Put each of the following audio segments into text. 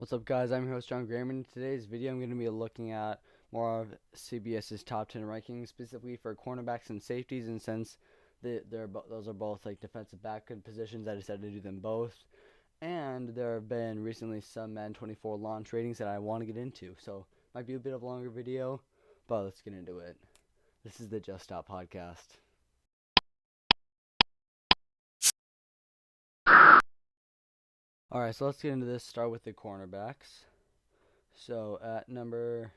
What's up, guys? I'm your host, John Graham. In today's video, I'm going to be looking at more of CBS's top 10 rankings, specifically for cornerbacks and safeties. And since those are both like defensive back good positions, I decided to do them both. And there have been recently some Madden 24 launch ratings that I want to get into, so might be a bit of a longer video, but let's get into it. This is the Just Stop podcast. All right, so let's get into this. Start with the cornerbacks. So at number,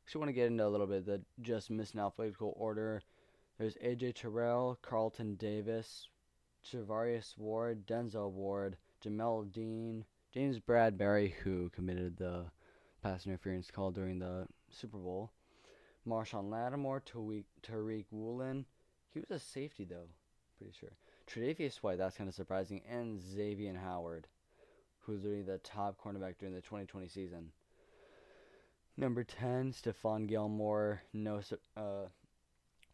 actually want to get into a little bit the just missed in alphabetical order. There's AJ Terrell, Carlton Davis, Javarius Ward, Denzel Ward, Jamel Dean, James Bradbury, who committed the pass interference call during the Super Bowl, Marshawn Lattimore, Tariq Woolen. He was a safety though, pretty sure. Tre'Davious White, that's kind of surprising, and Xavier Howard, who's really the top cornerback during the 2020 season. Number 10, Stephon Gilmore. No,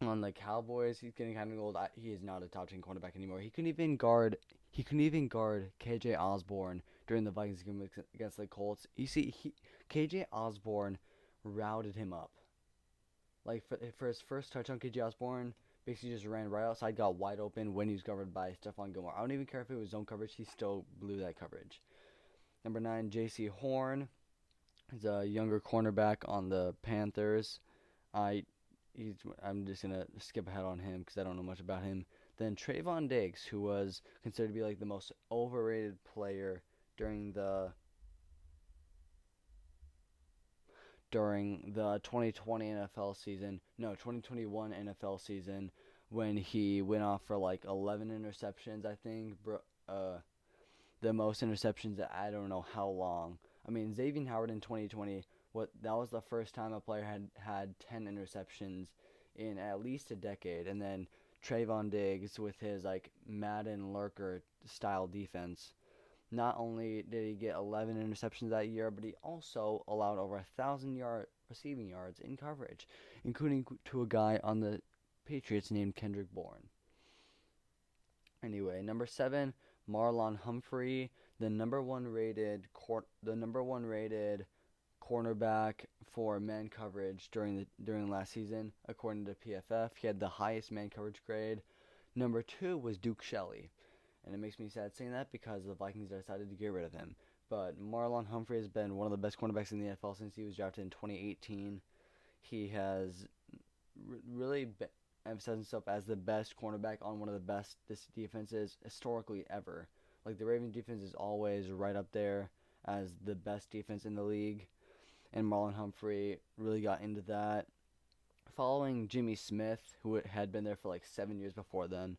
on the Cowboys, he's getting kind of old. He is not a top 10 cornerback anymore. He couldn't even guard. He couldn't even guard KJ Osborne during the Vikings game against the Colts. You see, KJ Osborne routed him up. Like for his first touchdown, KJ Osborne basically just ran right outside, got wide open when he was covered by Stephon Gilmore. I don't even care if it was zone coverage. He still blew that coverage. Number 9, J.C. Horn. He's a younger cornerback on the Panthers. I'm just gonna skip ahead on him because I don't know much about him. Then Trayvon Diggs, who was considered to be like the most overrated player during the 2020 NFL season. No, 2021 NFL season when he went off for like 11 interceptions, I think. The most interceptions that I don't know how long. I mean, Xavier Howard in 2020, that was the first time a player had 10 interceptions in at least a decade. And then Trayvon Diggs with his like Madden lurker style defense. Not only did he get 11 interceptions that year, but he also allowed over 1,000 receiving yards in coverage, including to a guy on the Patriots named Kendrick Bourne. Anyway, number 7, Marlon Humphrey, the number one rated cornerback for man coverage during last season, according to PFF. He had the highest man coverage grade. Number 2 was Duke Shelley, and it makes me sad saying that because the Vikings decided to get rid of him. But Marlon Humphrey has been one of the best cornerbacks in the NFL since he was drafted in 2018. He has really emphasized himself as the best cornerback on one of the best defenses historically ever. Like the Ravens defense is always right up there as the best defense in the league, and Marlon Humphrey really got into that. Following Jimmy Smith, who had been there for like 7 years before then.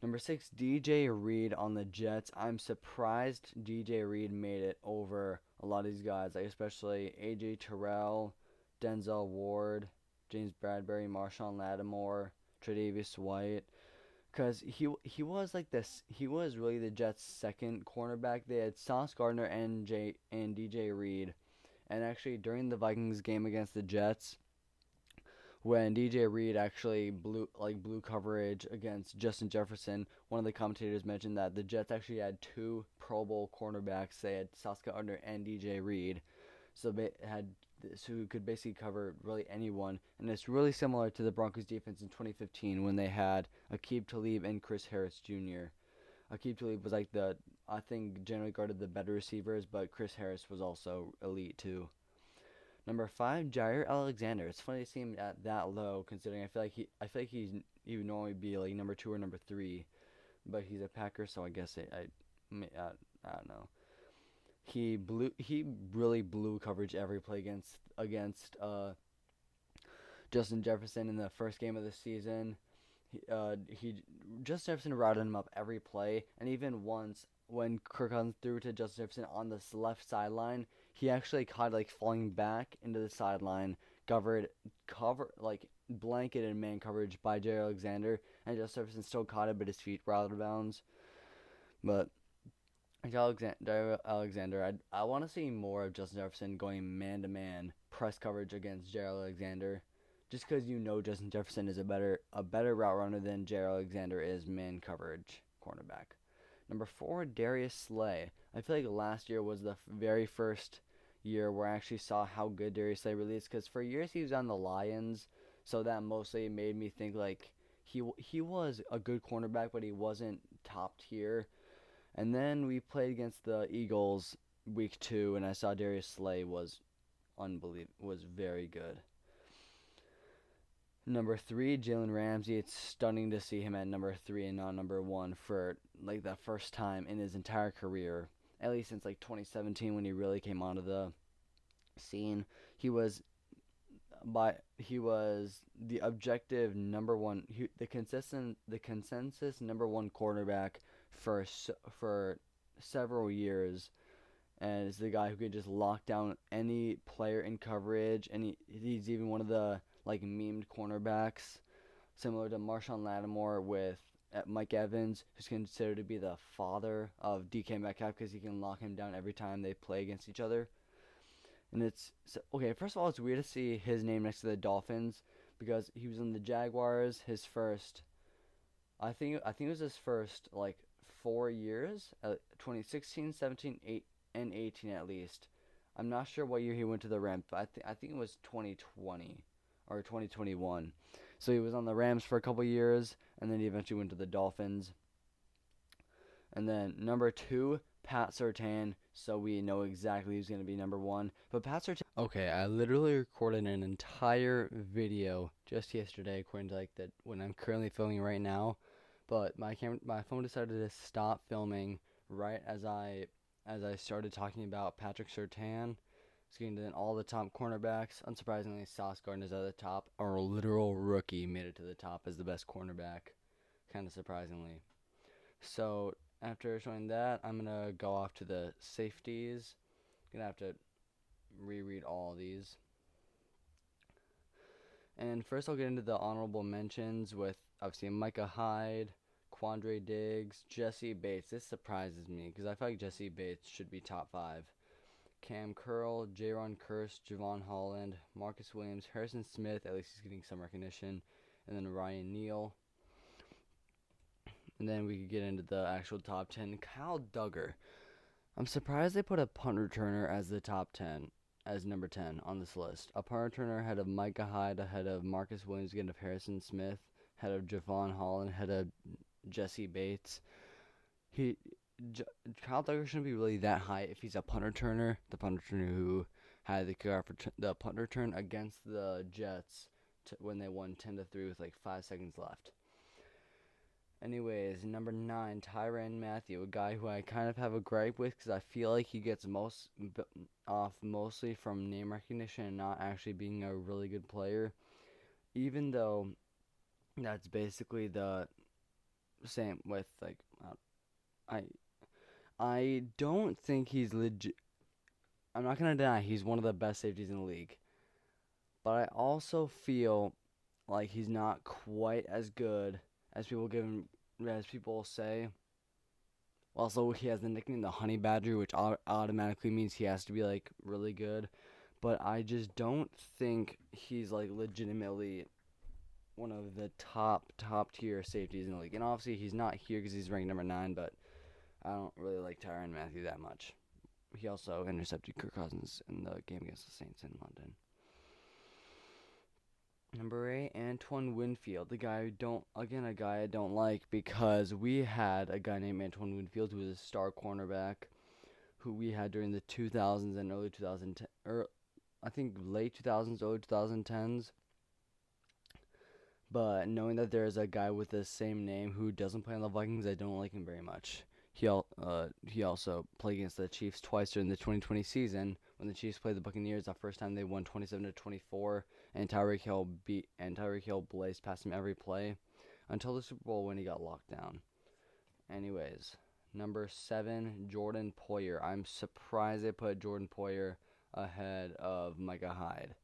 Number 6, DJ Reed on the Jets. I'm surprised DJ Reed made it over a lot of these guys, like especially AJ Terrell, Denzel Ward, James Bradbury, Marshawn Lattimore, Tre'Davious White, because he was like this. He was really the Jets' second cornerback. They had Sauce Gardner and DJ Reed, and actually during the Vikings game against the Jets, when DJ Reed actually blew coverage against Justin Jefferson, one of the commentators mentioned that the Jets actually had two Pro Bowl cornerbacks. They had Sauce Gardner and DJ Reed, so they had who could basically cover really anyone. And it's really similar to the Broncos defense in 2015 when they had Aqib Talib and Chris Harris Jr. Aqib Talib was like I think generally guarded the better receivers, but Chris Harris was also elite too. Number 5, Jair Alexander. It's funny to see him at that low, considering I feel like he would normally be like number 2 or number 3, but he's a Packer, so I guess I don't know. He really blew coverage every play against Justin Jefferson in the first game of the season. He Justin Jefferson routed him up every play, and even once when Kirk Cousins threw to Justin Jefferson on this left sideline, he actually caught like falling back into the sideline, like blanketed man coverage by Jair Alexander, and Justin Jefferson still caught it, but his feet were out of bounds. But Jair Alexander, I want to see more of Justin Jefferson going man to man press coverage against Jair Alexander, just because Justin Jefferson is a better route runner than Jair Alexander is man coverage cornerback. Number 4, Darius Slay. I feel like last year was the very first year where I actually saw how good Darius Slay really is. Because for years he was on the Lions, so that mostly made me think like he was a good cornerback, but he wasn't top tier. And then we played against the Eagles week 2, and I saw Darius Slay was very good. Number 3, Jalen Ramsey. It's stunning to see him at number 3 and not number 1 for like the first time in his entire career, at least since like 2017 when he really came onto the scene. He was the objective number 1, the consensus number 1 cornerback for several years, and is the guy who could just lock down any player in coverage, and he's even one of the like memed cornerbacks, similar to Marshawn Lattimore with Mike Evans, who's considered to be the father of DK Metcalf because he can lock him down every time they play against each other. And okay. First of all, it's weird to see his name next to the Dolphins because he was in the Jaguars. His first, I think it was his first like 4 years, 2016, 17, 8, and 18 at least. I'm not sure what year he went to the Rams, but I think it was 2020 or 2021. So he was on the Rams for a couple years, and then he eventually went to the Dolphins. And then number 2, Pat Surtain, so we know exactly who's going to be number 1. But Pat Surtain... Okay, I literally recorded an entire video just yesterday, according to like when I'm currently filming right now. But my phone decided to stop filming right as I started talking about Patrick Surtain. Getting to all the top cornerbacks. Unsurprisingly, Sauce Gardner's at the top. Our literal rookie made it to the top as the best cornerback, kind of surprisingly. So after showing that, I'm gonna go off to the safeties. Gonna have to reread all these. And first, I'll get into the honorable mentions with obviously Micah Hyde, Quandre Diggs, Jesse Bates. This surprises me because I feel like Jesse Bates should be top 5. Cam Curl, Jaron Kearse, Javon Holland, Marcus Williams, Harrison Smith, at least he's getting some recognition, and then Ryan Neal. And then we could get into the actual top 10. Kyle Duggar. I'm surprised they put a punt returner as the top 10, as number 10 on this list. A punt returner ahead of Micah Hyde, ahead of Marcus Williams, ahead of Harrison Smith, ahead of Javon Holland, ahead of Jesse Bates. Kyle Duggar shouldn't be really that high if he's a punt returner. The punt returner who had the punt return against the Jets when they won 10-3 with like 5 seconds left. Anyways, number 9, Tyrann Mathieu, a guy who I kind of have a gripe with because I feel like he gets mostly from name recognition and not actually being a really good player. Even though that's basically the same with like I don't think he's legit. I'm not gonna deny he's one of the best safeties in the league, but I also feel like he's not quite as good as people say. Also, he has the nickname the Honey Badger, which automatically means he has to be like really good. But I just don't think he's like legitimately one of the top tier safeties in the league. And obviously, he's not here because he's ranked number 9. But I don't really like Tyrann Mathieu that much. He also intercepted Kirk Cousins in the game against the Saints in London. Number 8, Antoine Winfield, a guy I don't like because we had a guy named Antoine Winfield who was a star cornerback who we had during the 2000s and early 2010, I think late 2000s, early 2010s. But knowing that there is a guy with the same name who doesn't play on the Vikings, I don't like him very much. He also played against the Chiefs twice during the 2020 season when the Chiefs played the Buccaneers. The first time they won 27-24, and Tyreek Hill blazed past him every play until the Super Bowl when he got locked down. Anyways, number 7, Jordan Poyer. I'm surprised they put Jordan Poyer ahead of Micah Hyde.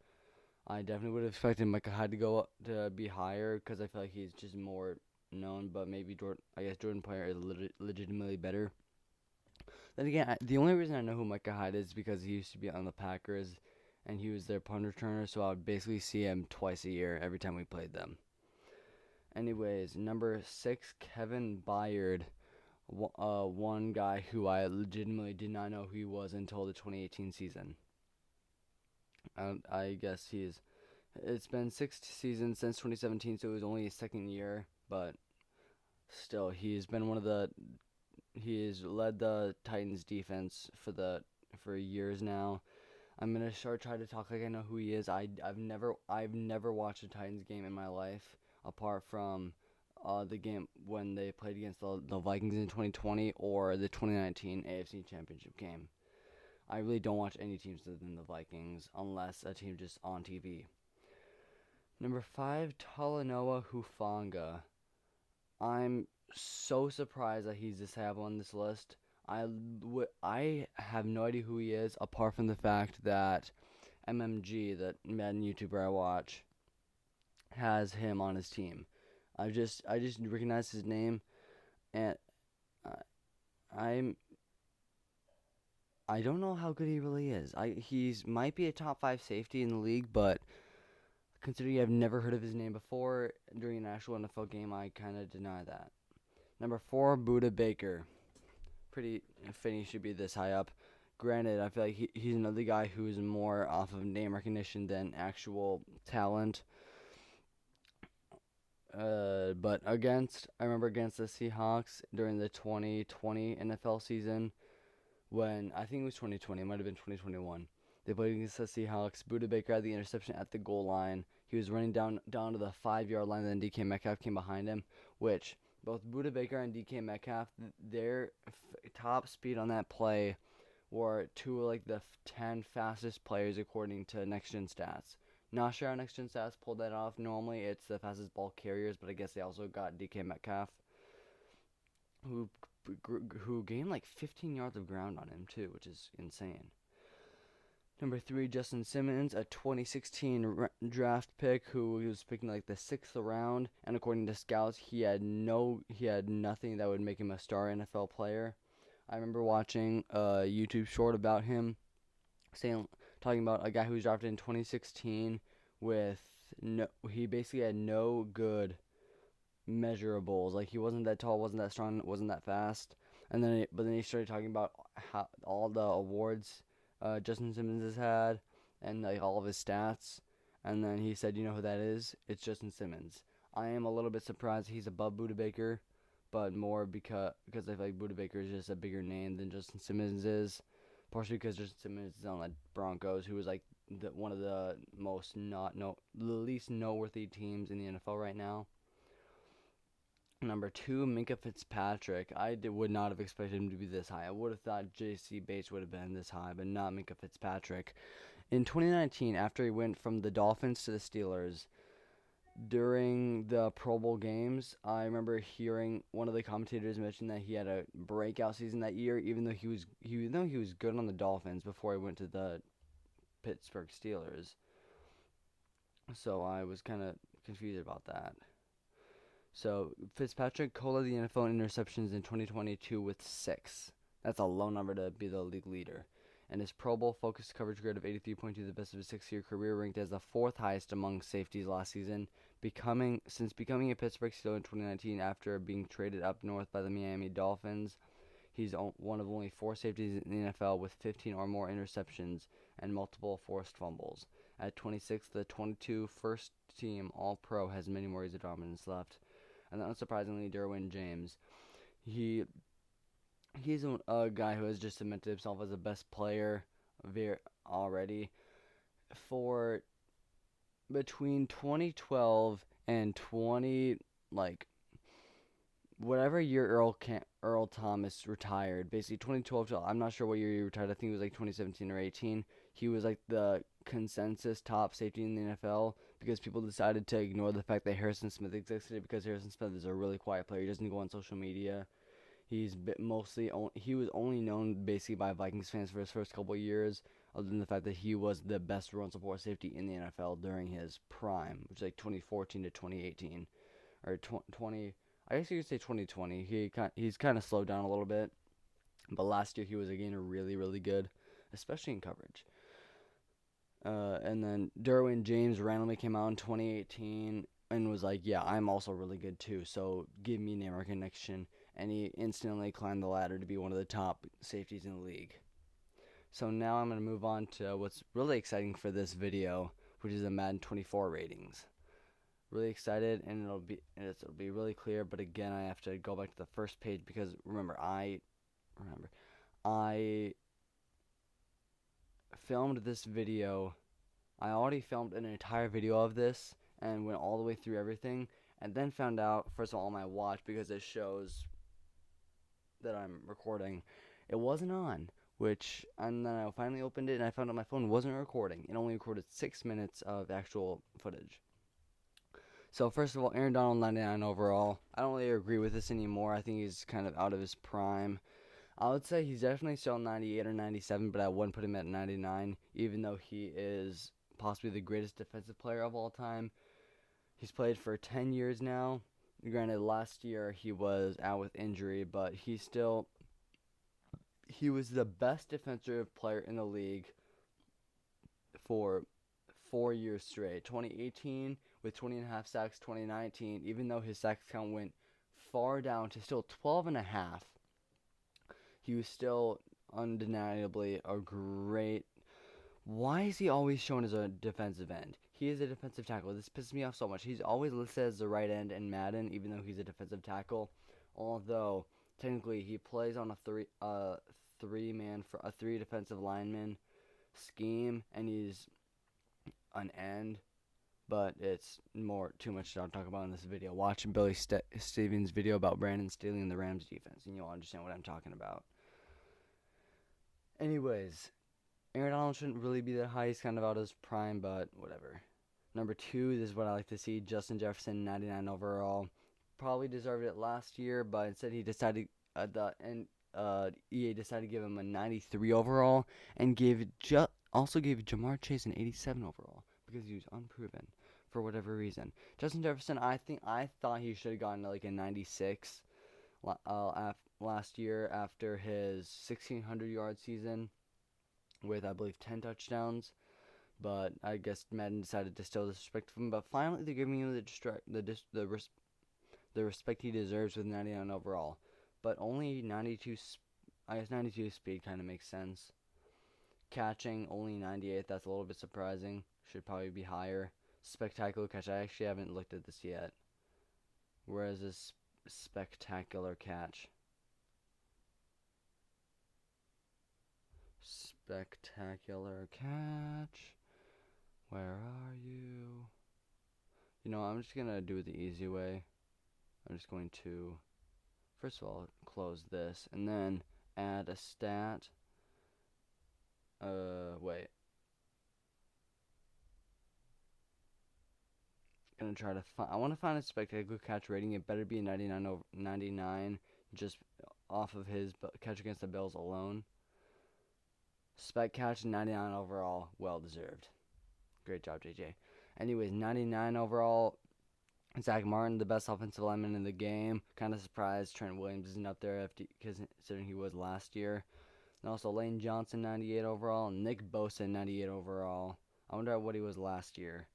I definitely would have expected Micah Hyde to be higher because I feel like he's just more known, but maybe Jordan Poyer is legitimately better. Then again, the only reason I know who Micah Hyde is because he used to be on the Packers, and he was their punt returner, so I would basically see him twice a year every time we played them. Anyways, number 6, Kevin Byard. one guy who I legitimately did not know who he was until the 2018 season. I guess it's been 6 seasons since 2017, so it was only his second year, but still, he's led the Titans defense for years now. I'm gonna start trying to talk like I know who he is. I've never watched a Titans game in my life apart from the game when they played against the Vikings in 2020 or the 2019 AFC Championship game. I really don't watch any teams other than the Vikings unless a team just on TV. Number 5, Talanoa Hufanga. I'm so surprised that he's this high up on this list. I have no idea who he is apart from the fact that MMG, that Madden YouTuber I watch, has him on his team. I just recognize his name, and uh, I'm I don't know how good he really is. He's might be a top 5 safety in the league, but considering I've never heard of his name before during an actual NFL game, I kind of deny that. Number 4, Buda Baker. Pretty Finney should be this high up. Granted, I feel like he's another guy who is more off of name recognition than actual talent. But I remember against the Seahawks during the 2020 NFL season, when I think it was 2020, it might have been 2021. They played against the Seahawks. Buda Baker had the interception at the goal line. He was running down to the 5-yard line, and then DK Metcalf came behind him, which both Buda Baker and DK Metcalf, their top speed on that play were two of like the 10 fastest players according to Next Gen Stats. Not sure how Next Gen Stats pulled that off. Normally it's the fastest ball carriers, but I guess they also got DK Metcalf, who gained like 15 yards of ground on him too, which is insane. Number 3, Justin Simmons, a 2016 draft pick who was picking like the 6th round, and according to scouts, he had nothing that would make him a star NFL player. I remember watching a YouTube short about him, talking about a guy who was drafted in 2016 he basically had no good measurables. Like, he wasn't that tall, wasn't that strong, wasn't that fast. But then he started talking about how all the awards Justin Simmons has had and like all of his stats. And then he said, "You know who that is? It's Justin Simmons." I am a little bit surprised he's above Buda Baker, but more because I feel like Buda Baker is just a bigger name than Justin Simmons is. Partially because Justin Simmons is on the Broncos, who is like one of the the least noteworthy teams in the NFL right now. Number 2, Minkah Fitzpatrick. Would not have expected him to be this high. I would have thought J.C. Bates would have been this high, but not Minkah Fitzpatrick. In 2019, after he went from the Dolphins to the Steelers, during the Pro Bowl games, I remember hearing one of the commentators mention that he had a breakout season that year, even though he was good on the Dolphins before he went to the Pittsburgh Steelers. So I was kind of confused about that. So Fitzpatrick co-led the NFL in interceptions in 2022 with 6. That's a low number to be the league leader. And his Pro Bowl focused coverage grade of 83.2, the best of his 6-year career, ranked as the 4th highest among safeties last season, becoming a Pittsburgh Steeler in 2019 after being traded up north by the Miami Dolphins. He's one of only 4 safeties in the NFL with 15 or more interceptions and multiple forced fumbles. At 26, the 22 first-team All-Pro has many more years of dominance left. And unsurprisingly, Derwin James. He's a guy who has just cemented himself as the best player already. For between 2012 and whatever year Earl Thomas retired, basically 2012 I'm not sure what year he retired. I think it was like 2017 or 18. He was like the consensus top safety in the NFL because people decided to ignore the fact that Harrison Smith existed, because Harrison Smith is a really quiet player. He doesn't go on social media. He was only known basically by Vikings fans for his first couple of years, other than the fact that he was the best run support safety in the NFL during his prime, which is like 2014 to 2018 or 20. I guess you could say 2020. He's kind of slowed down a little bit, but last year he was again really, really good, especially in coverage. And then Derwin James randomly came out in 2018 and was like, "Yeah, I'm also really good too, so give me name recognition." and he instantly climbed the ladder to be one of the top safeties in the league. So now I'm going to move on to what's really exciting for this video, which is the Madden 24 ratings. Really excited, and it'll be really clear. But again, I have to go back to the first page because remember I filmed this video. I already filmed an entire video of this and went all the way through everything, and then found out, first of all, on my watch, because it shows that I'm recording, it wasn't on. And then I finally opened it and I found out my phone wasn't recording. It only recorded 6 minutes of actual footage. So first of all, Aaron Donald 99 overall. I don't really agree with this anymore. I think he's kind of out of his prime. I would say he's definitely still 98 or 97, but I wouldn't put him at 99, even though he is possibly the greatest defensive player of all time. He's played for 10 years now. Granted, last year he was out with injury, but he was the best defensive player in the league for 4 years straight. 2018 with 20.5 sacks, 2019, even though his sacks count went far down to still 12.5, he was still undeniably a great. Why is he always shown as a defensive end? He is a defensive tackle. This pisses me off so much. He's always listed as the right end in Madden, even though he's a defensive tackle. Although technically he plays on a three defensive lineman scheme, and he's an end. But it's too much to talk about in this video. Watch Billy Stevens' video about Brandon Staley and the Rams defense, and you'll understand what I'm talking about. Anyways, Aaron Donald shouldn't really be that high. He's kind of out of his prime, but whatever. Number 2, this is what I like to see. Justin Jefferson, 99 overall. Probably deserved it last year, but instead he decided EA decided to give him a 93 overall and also gave Jamar Chase an 87 overall because he was unproven for whatever reason. Justin Jefferson, I thought he should have gotten like a 96 last year after his 1,600-yard season with, I believe, 10 touchdowns. But I guess Madden decided to still disrespect him. But finally, they're giving him the respect he deserves with 99 overall. But only 92. I guess 92 speed kind of makes sense. Catching only 98. That's a little bit surprising. Should probably be higher. Spectacular catch. I actually haven't looked at this yet. Where is this spectacular catch? Spectacular catch. Where are you? You know, I'm just going to do it the easy way. I'm just going to, first of all, close this and then add a stat. Wait. Gonna try to I want to find a spectacular catch rating. It better be 99 over 99, just off of his catch against the Bills alone. Spec catch 99 overall, well deserved. Great job, JJ. Anyways, 99 overall. Zach Martin, the best offensive lineman in the game. Kind of surprised Trent Williams isn't up there considering he was last year. And also Lane Johnson, 98 overall, and Nick Bosa, 98 overall. I wonder what he was last year,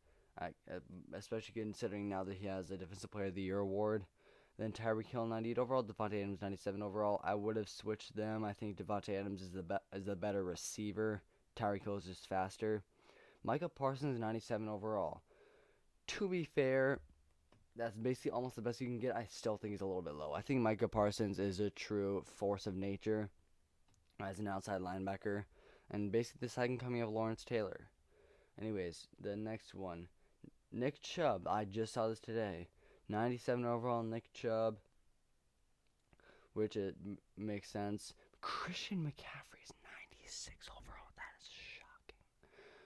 especially considering now that he has a Defensive Player of the Year award. Then Tyreek Hill, 98 overall. Devontae Adams, 97 overall. I would have switched them. I think Devontae Adams is the better receiver. Tyreek Hill is just faster. Micah Parsons, 97 overall. To be fair, that's basically almost the best you can get. I still think he's a little bit low. I think Micah Parsons is a true force of nature as an outside linebacker. And basically the second coming of Lawrence Taylor. Anyways, the next one. Nick Chubb. I just saw this today. 97 overall Nick Chubb. Which it makes sense. Christian McCaffrey is 96 overall. That is shocking.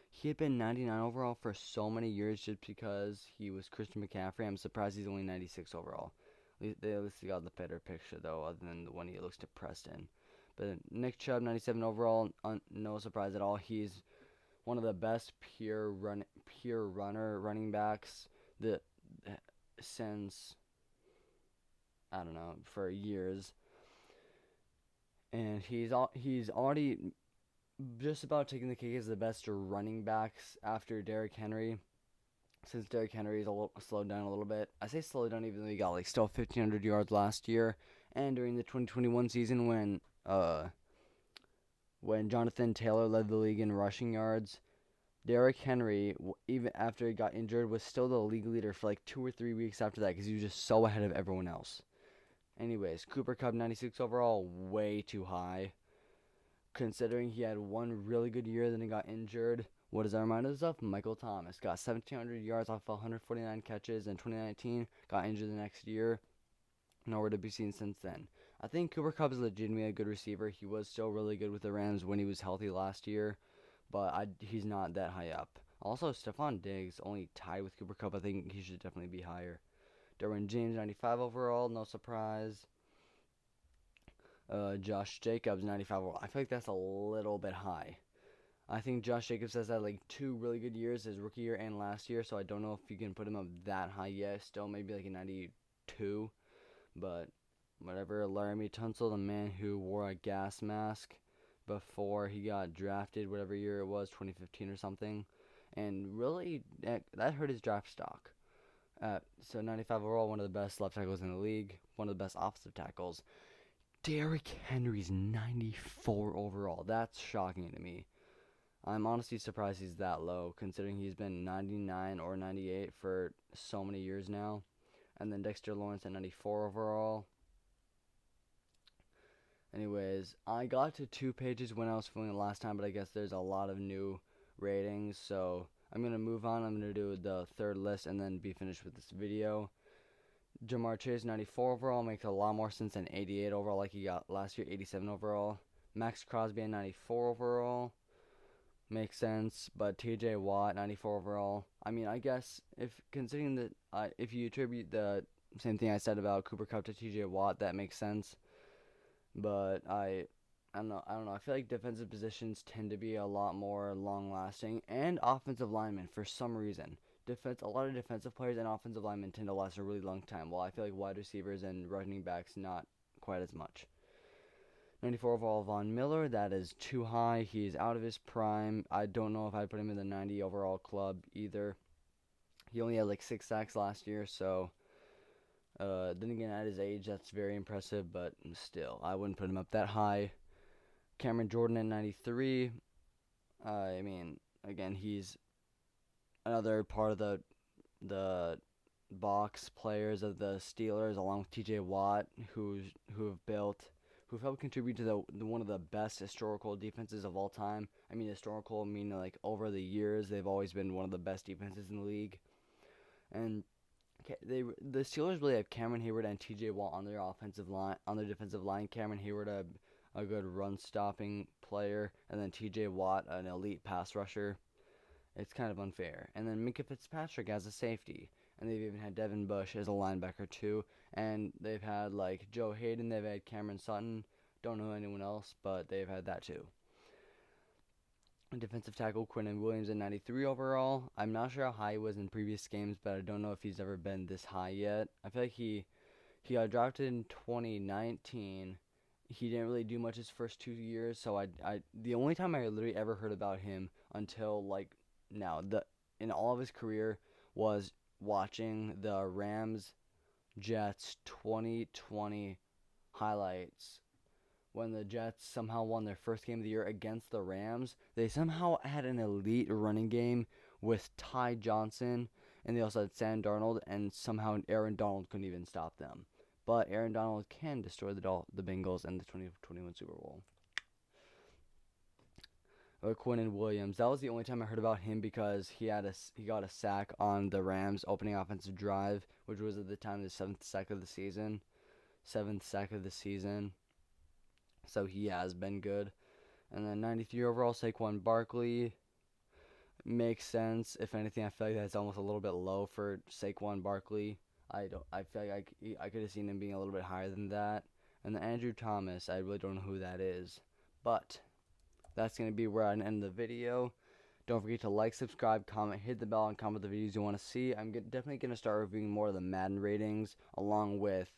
He had been 99 overall for so many years just because he was Christian McCaffrey. I'm surprised he's only 96 overall. They at least got the better picture, though, other than the one he looks depressed in. But Nick Chubb, 97 overall, no surprise at all. He's one of the best pure runner running backs since, I don't know, for years. And he's already just about taking the cake as the best running backs after Derrick Henry. Since Derrick Henry is slowed down a little bit. I say slowed down even though he got still 1,500 yards last year. And during the 2021 season when Jonathan Taylor led the league in rushing yards, Derrick Henry, even after he got injured, was still the league leader for like 2 or 3 weeks after that because he was just so ahead of everyone else. Anyways, Cooper Kupp 96 overall, way too high. Considering he had one really good year, then he got injured. What does that remind us of? Michael Thomas got 1,700 yards off 149 catches in 2019, got injured the next year. Nowhere to be seen since then. I think Cooper Kupp is legitimately a good receiver. He was still really good with the Rams when he was healthy last year, but he's not that high up. Also, Stephon Diggs only tied with Cooper Kupp. I think he should definitely be higher. Derwin James, 95 overall, no surprise. Josh Jacobs, 95 overall. I feel like that's a little bit high. I think Josh Jacobs has had like 2 really good years, his rookie year and last year, so I don't know if you can put him up that high yet. Still, maybe like a 92, but whatever. Laramie Tunsil, the man who wore a gas mask before he got drafted, whatever year it was, 2015 or something, and really that hurt his draft stock. So 95 overall, one of the best left tackles in the league, one of the best offensive tackles. Derrick Henry's 94 overall. That's shocking to me. I'm honestly surprised he's that low, considering he's been 99 or 98 for so many years now. And then Dexter Lawrence at 94 overall. Anyways, I got to 2 pages when I was filming it last time, but I guess there's a lot of new ratings, so I'm going to move on. I'm going to do the third list and then be finished with this video. Jamar Chase, 94 overall, makes a lot more sense than 88 overall like he got last year, 87 overall. Max Crosby at 94 overall. Makes sense, but TJ Watt, 94 overall. I mean, I guess if considering that if you attribute the same thing I said about Cooper Kupp to TJ Watt, that makes sense. But I don't know. I feel like defensive positions tend to be a lot more long-lasting, and offensive linemen for some reason. A lot of defensive players and offensive linemen tend to last a really long time, while I feel like wide receivers and running backs not quite as much. 94 overall Von Miller, that is too high. He's out of his prime. I don't know if I'd put him in the 90 overall club either. He only had like 6 sacks last year, so then again, at his age, that's very impressive, but still, I wouldn't put him up that high. Cameron Jordan at 93. I mean, again, he's another part of the box players of the Steelers, along with T.J. Watt, who've helped contribute to the one of the best historical defenses of all time. I mean, historical meaning like over the years, they've always been one of the best defenses in the league. And the Steelers really have Cameron Heyward and T.J. Watt on their offensive line, on their defensive line. Cameron Heyward, a good run-stopping player, and then T.J. Watt, an elite pass rusher. It's kind of unfair. And then Minkah Fitzpatrick as a safety. And they've even had Devin Bush as a linebacker too. And they've had like Joe Hayden, they've had Cameron Sutton. Don't know anyone else, but they've had that too. Defensive tackle Quinnen Williams at 93 overall. I'm not sure how high he was in previous games, but I don't know if he's ever been this high yet. I feel like he got drafted in 2019. He didn't really do much his first 2 years, so the only time I literally ever heard about him until like now in all of his career was watching the Rams Jets 2020 highlights. When the Jets somehow won their first game of the year against the Rams, they somehow had an elite running game with Ty Johnson, and they also had Sam Darnold, and somehow Aaron Donald couldn't even stop them. But Aaron Donald can destroy the Bengals in the 2021 Super Bowl. Quinnen Williams, that was the only time I heard about him because he got a sack on the Rams' opening offensive drive, which was at the time the 7th sack of the season. So he has been good. And then 93 overall, Saquon Barkley. Makes sense. If anything, I feel like that's almost a little bit low for Saquon Barkley. I feel like I could have seen him being a little bit higher than that. And then Andrew Thomas, I really don't know who that is. But that's going to be where I end the video. Don't forget to like, subscribe, comment, hit the bell, and comment the videos you want to see. I'm definitely going to start reviewing more of the Madden ratings, along with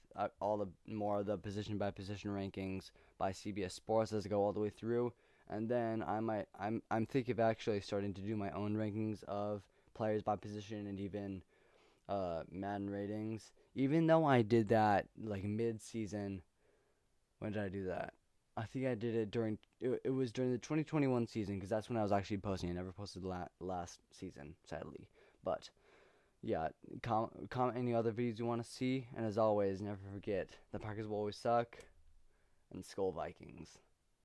more of the position-by-position rankings by CBS Sports as I go all the way through. And then I'm thinking of actually starting to do my own rankings of players by position and even Madden ratings. Even though I did that like mid-season When did I do that? I think I did it during it was during the 2021 season because that's when I was actually posting. I never posted last season, sadly. But yeah, comment any other videos you want to see, and as always, never forget the Packers will always suck, and Skull Vikings.